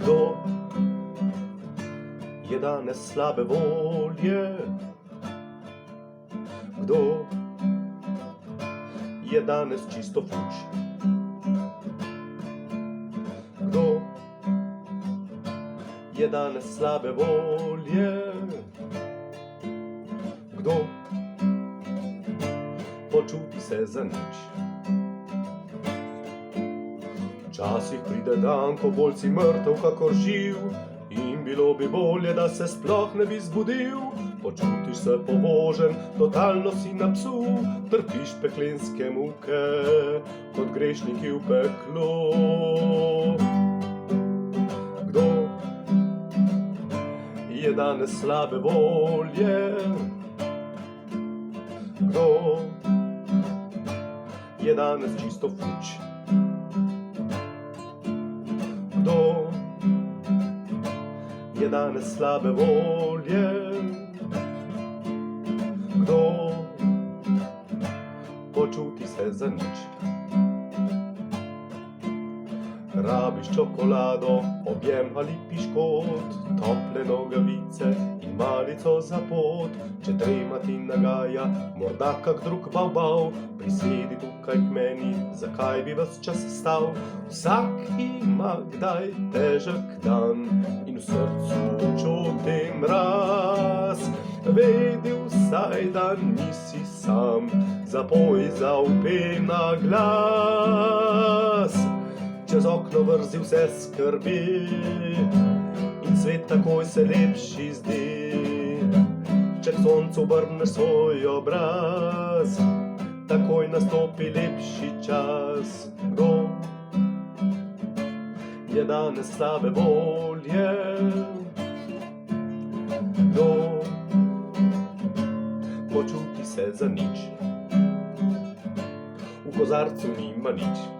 Kdo je danes slabe volje? Kdo je danes čisto fuč? Kdo je danes slabe volje? Kdo počuti se za nič? Včasih pride dan, ko bolj si mrtev kakor živ, in bilo bi bolje, da se sploh ne bi zbudil. Počutiš se pobožen, totalno si na psu, trpiš peklenske muke, kot grešniki v peklu. Kdo je danes slabe volje? Kdo je danes čisto fuč? Kdo je danes slabe volje? Kdo počuti se za nič? Rabiš čokolado, objem ali piškot, tople nogavice in malico za pot. Če trema ti nagaja, morda kak drug bav, prisedi tukaj k meni, zakaj bi ves čas stal? Vsak ima kdaj težek dan in v srcu čuti mraz. Vedi vsaj, da nisi sam, zapoj zavpij na glas. Čez okno vrzi vse skrbi in svet takoj se lepši zdi. Če k soncu obrneš svoj obraz, takoj nastopi lepši čas. Kdo je danes slabe volje? Kdo počuti se za nič? V kozarcu nima nič.